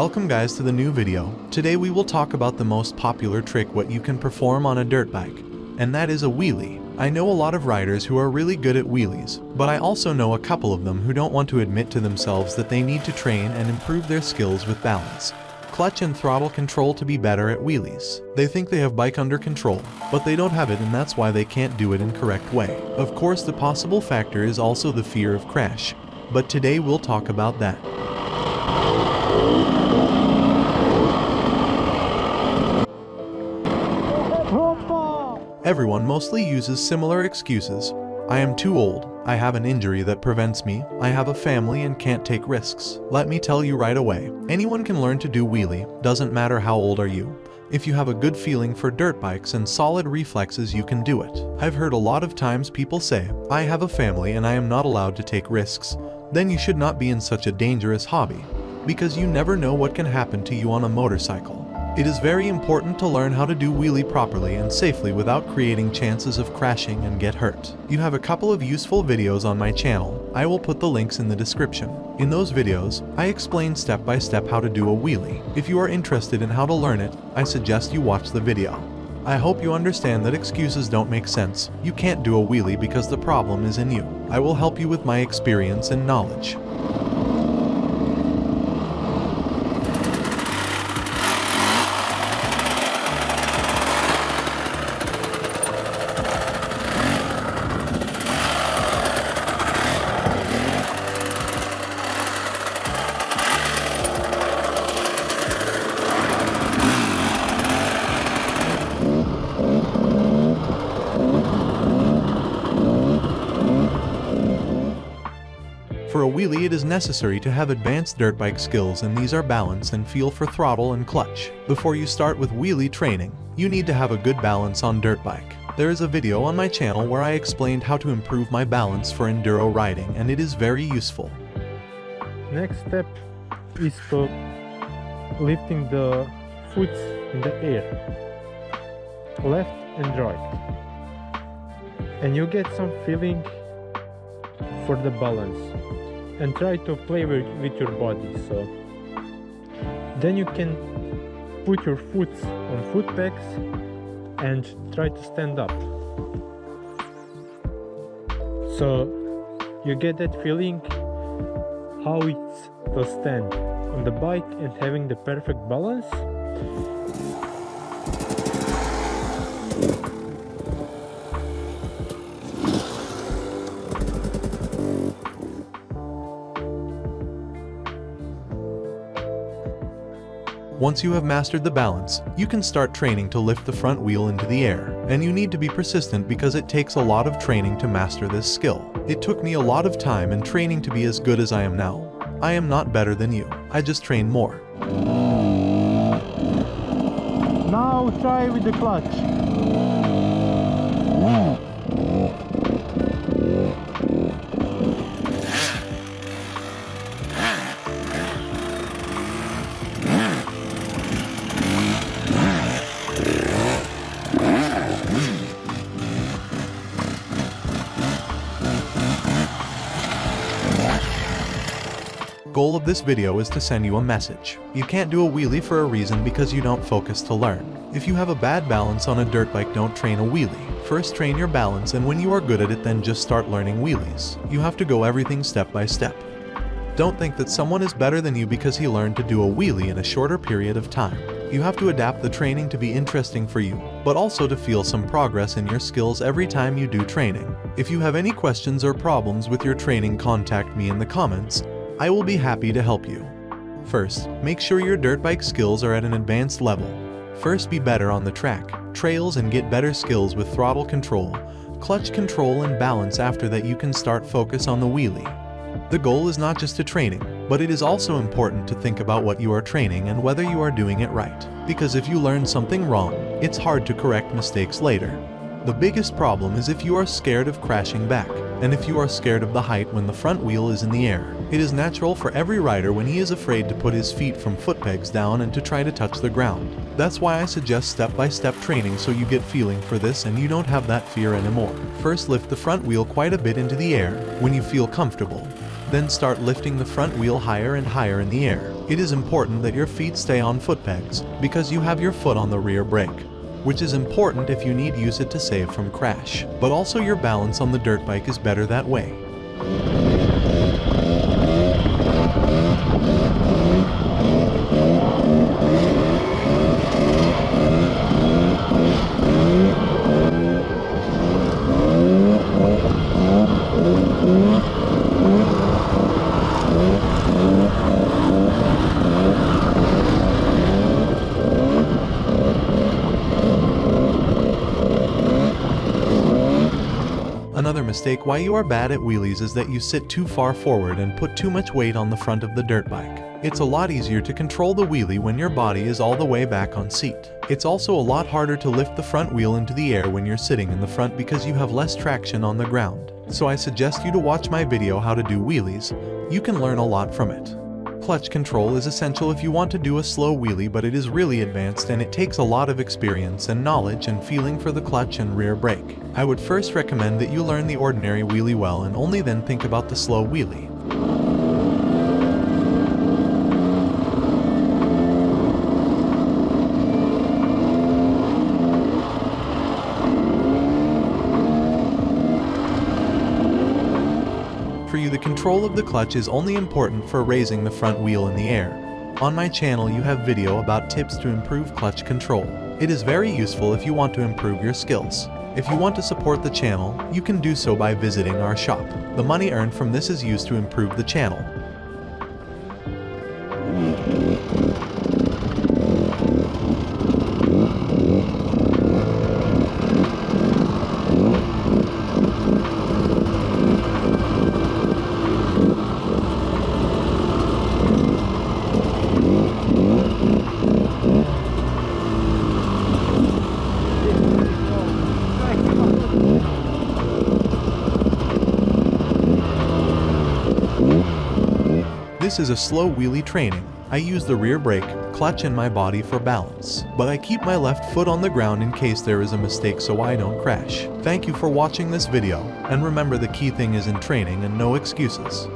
Welcome guys to the new video. Today we will talk about the most popular trick what you can perform on a dirt bike, and that is a wheelie. I know a lot of riders who are really good at wheelies, but I also know a couple of them who don't want to admit to themselves that they need to train and improve their skills with balance, clutch and throttle control to be better at wheelies. They think they have bike under control, but they don't have it, and that's why they can't do it in correct way. Of course, the possible factor is also the fear of crash, but today we'll talk about that. Everyone mostly uses similar excuses. I am too old, I have an injury that prevents me, I have a family and can't take risks. Let me tell you right away, anyone can learn to do wheelie, doesn't matter how old are you. If you have a good feeling for dirt bikes and solid reflexes, you can do it. I've heard a lot of times people say, I have a family and I am not allowed to take risks. Then you should not be in such a dangerous hobby, because you never know what can happen to you on a motorcycle. It is very important to learn how to do wheelie properly and safely without creating chances of crashing and get hurt. You have a couple of useful videos on my channel. I will put the links in the description. In those videos, I explain step by step how to do a wheelie. If you are interested in how to learn it, I suggest you watch the video. I hope you understand that excuses don't make sense. You can't do a wheelie because the problem is in you. I will help you with my experience and knowledge. For a wheelie, it is necessary to have advanced dirt bike skills, and these are balance and feel for throttle and clutch. Before you start with wheelie training, you need to have a good balance on dirt bike. There is a video on my channel where I explained how to improve my balance for enduro riding, and it is very useful. Next step is to lifting the foot in the air, left and right, and you get some feeling for the balance, and try to play with your body. So then you can put your foot on foot pegs and try to stand up, so you get that feeling how it's to stand on the bike and having the perfect balance. Once you have mastered the balance, you can start training to lift the front wheel into the air, and you need to be persistent because it takes a lot of training to master this skill. It took me a lot of time and training to be as good as I am now. I am not better than you, I just train more. Now try with the clutch. Goal of this video is to send you a message. You can't do a wheelie for a reason because you don't focus to learn. If you have a bad balance on a dirt bike, don't train a wheelie. First train your balance, and when you are good at it, then just start learning wheelies. You have to go everything step by step. Don't think that someone is better than you because he learned to do a wheelie in a shorter period of time. You have to adapt the training to be interesting for you, but also to feel some progress in your skills every time you do training. If you have any questions or problems with your training, contact me in the comments. I will be happy to help you. First, make sure your dirt bike skills are at an advanced level. First, be better on the track, trails, and get better skills with throttle control, clutch control, and balance. After that, you can start focus on the wheelie. The goal is not just to training, but it is also important to think about what you are training and whether you are doing it right. Because if you learn something wrong, it's hard to correct mistakes later. The biggest problem is if you are scared of crashing back, and if you are scared of the height when the front wheel is in the air. It is natural for every rider when he is afraid to put his feet from foot pegs down and to try to touch the ground. That's why I suggest step-by-step training so you get feeling for this and you don't have that fear anymore. First, lift the front wheel quite a bit into the air when you feel comfortable. Then start lifting the front wheel higher and higher in the air. It is important that your feet stay on foot pegs because you have your foot on the rear brake, which is important if you need to use it to save from crash, but also your balance on the dirt bike is better that way. Another mistake why you are bad at wheelies is that you sit too far forward and put too much weight on the front of the dirt bike. It's a lot easier to control the wheelie when your body is all the way back on seat. It's also a lot harder to lift the front wheel into the air when you're sitting in the front because you have less traction on the ground. So I suggest you to watch my video how to do wheelies. You can learn a lot from it. Clutch control is essential if you want to do a slow wheelie, but it is really advanced and it takes a lot of experience and knowledge and feeling for the clutch and rear brake. I would first recommend that you learn the ordinary wheelie well and only then think about the slow wheelie. For you, the control of the clutch is only important for raising the front wheel in the air. On my channel you have video about tips to improve clutch control. It is very useful if you want to improve your skills. If you want to support the channel, you can do so by visiting our shop. The money earned from this is used to improve the channel. This is a slow wheelie training. I use the rear brake, clutch and my body for balance, but I keep my left foot on the ground in case there is a mistake so I don't crash. Thank you for watching this video, and remember the key thing is in training and no excuses.